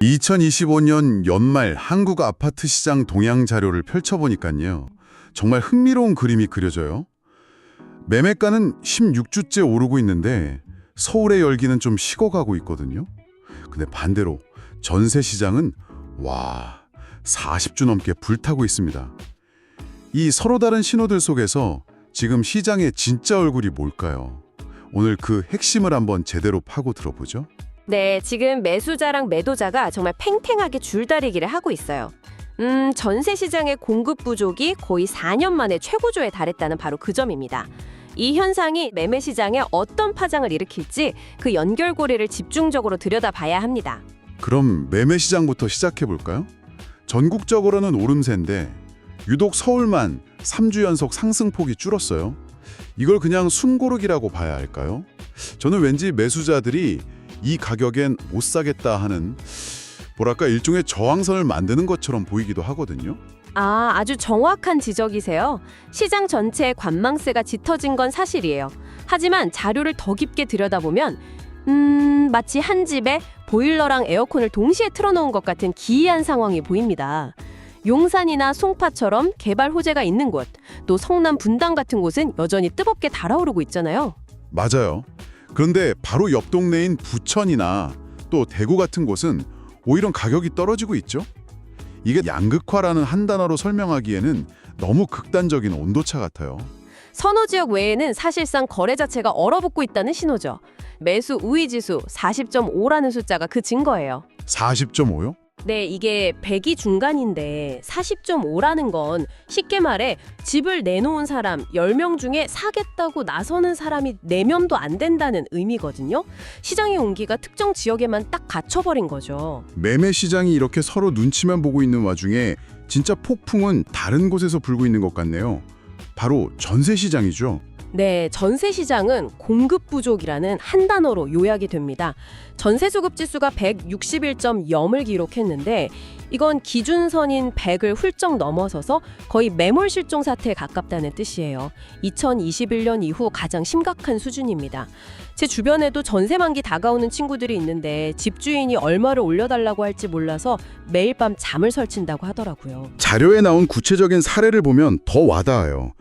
2025년 연말 한국 아파트 시장 동향 자료를 펼쳐보니까요. 정말 흥미로운 그림이 그려져요. 매매가는 16주째 오르고 있는데 서울의 열기는 좀 식어가고 있거든요. 근데 반대로 전세 시장은 40주 넘게 불타고 있습니다. 이 서로 다른 신호들 속에서 지금 시장의 진짜 얼굴이 뭘까요? 오늘 그 핵심을 한번 제대로 파고 들어보죠. 네, 지금 매수자랑 매도자가 정말 팽팽하게 줄다리기를 하고 있어요. 전세 시장의 공급 부족이 거의 4년 만에 최고조에 달했다는 바로 그 점입니다. 이 현상이 매매 시장에 어떤 파장을 일으킬지 그 연결고리를 집중적으로 들여다봐야 합니다. 그럼 매매 시장부터 시작해 볼까요? 전국적으로는 오름세인데 유독 서울만 3주 연속 상승폭이 줄었어요. 이걸 그냥 숨고르기라고 봐야 할까요? 저는 왠지 매수자들이 이 가격엔 못 사겠다 하는 일종의 저항선을 만드는 것처럼 보이기도 하거든요. 아주 정확한 지적이세요. 시장 전체의 관망세가 짙어진 건 사실이에요. 하지만 자료를 더 깊게 들여다보면 마치 한 집에 보일러랑 에어컨을 동시에 틀어놓은 것 같은 기이한 상황이 보입니다. 용산이나 송파처럼 개발 호재가 있는 곳, 또 성남 분당 같은 곳은 여전히 뜨겁게 달아오르고 있잖아요. 맞아요. 그런데 바로 옆 동네인 부천이나 또 대구 같은 곳은 오히려 가격이 떨어지고 있죠. 이게 양극화라는 한 단어로 설명하기에는 너무 극단적인 온도차 같아요. 선호 지역 외에는 사실상 거래 자체가 얼어붙고 있다는 신호죠. 매수 우위 지수 40.5라는 숫자가 그 증거예요. 40.5요? 네, 이게 100이 중간인데 40.5라는 건 쉽게 말해 집을 내놓은 사람 10명 중에 사겠다고 나서는 사람이 4명도 안 된다는 의미거든요. 시장의 온기가 특정 지역에만 딱 갇혀버린 거죠. 매매 시장이 이렇게 서로 눈치만 보고 있는 와중에 진짜 폭풍은 다른 곳에서 불고 있는 것 같네요. 바로 전세 시장이죠. 네, 전세 시장은 공급 부족이라는 한 단어로 요약이 됩니다. 전세 수급 지수가 161.0을 기록했는데 이건 기준선인 100을 훌쩍 넘어서서 거의 매몰 실종 사태에 가깝다는 뜻이에요. 2021년 이후 가장 심각한 수준입니다. 제 주변에도 전세 만기 다가오는 친구들이 있는데 집주인이 얼마를 올려달라고 할지 몰라서 매일 밤 잠을 설친다고 하더라고요. 자료에 나온 구체적인 사례를 보면 더 와닿아요.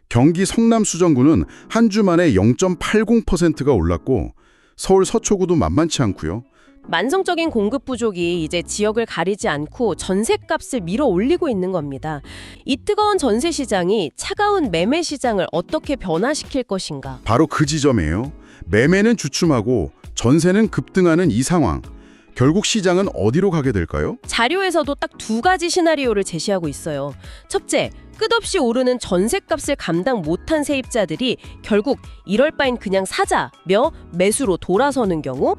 경기 성남 수정구는 한 주 만에 0.80%가 올랐고 서울 서초구도 만만치 않고요. 만성적인 공급 부족이 이제 지역을 가리지 않고 전셋값을 밀어 올리고 있는 겁니다. 이 뜨거운 전세 시장이 차가운 매매 시장을 어떻게 변화시킬 것인가? 바로 그 지점이에요. 매매는 주춤하고 전세는 급등하는 이 상황. 결국 시장은 어디로 가게 될까요? 자료에서도 딱 2가지 시나리오를 제시하고 있어요. 첫째, 끝없이 오르는 전셋값을 감당 못한 세입자들이 결국 이럴 바엔 그냥 사자며 매수로 돌아서는 경우.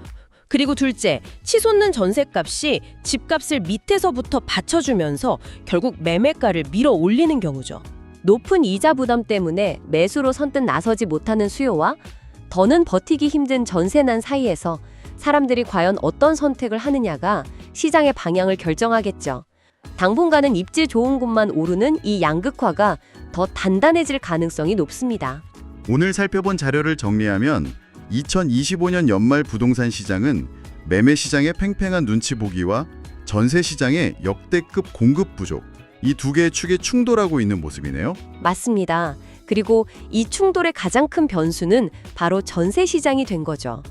그리고 둘째, 치솟는 전셋값이 집값을 밑에서부터 받쳐주면서 결국 매매가를 밀어 올리는 경우죠. 높은 이자 부담 때문에 매수로 선뜻 나서지 못하는 수요와 더는 버티기 힘든 전세난 사이에서 사람들이 과연 어떤 선택을 하느냐가 시장의 방향을 결정하겠죠. 당분간은 입지 좋은 곳만 오르는 이 양극화가 더 단단해질 가능성이 높습니다. 오늘 살펴본 자료를 정리하면 2025년 연말 부동산 시장은 매매 시장의 팽팽한 눈치 보기와 전세 시장의 역대급 공급 부족, 이 두 개의 축이 충돌하고 있는 모습이네요. 맞습니다. 그리고 이 충돌의 가장 큰 변수는 바로 전세 시장이 된 거죠.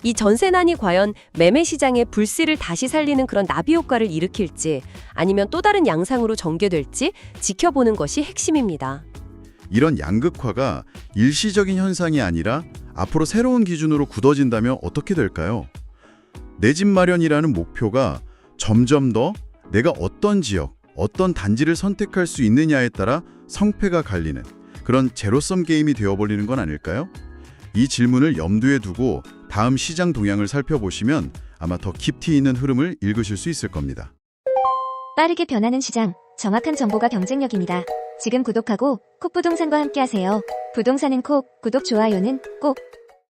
이 전세난이 과연 매매 시장의 불씨를 다시 살리는 그런 나비 효과를 일으킬지 아니면 또 다른 양상으로 전개될지 지켜보는 것이 핵심입니다. 이런 양극화가 일시적인 현상이 아니라 앞으로 새로운 기준으로 굳어진다면 어떻게 될까요? 내 집 마련이라는 목표가 점점 더 내가 어떤 지역, 어떤 단지를 선택할 수 있느냐에 따라 성패가 갈리는 그런 제로섬 게임이 되어버리는 건 아닐까요? 이 질문을 염두에 두고 다음 시장 동향을 살펴보시면 아마 더 깊이 있는 흐름을 읽으실 수 있을 겁니다. 빠르게 변하는 시장, 정확한 정보가 경쟁력입니다. 지금 구독하고 콕부동산과 함께하세요. 부동산은 콕, 구독, 좋아요는 꼭.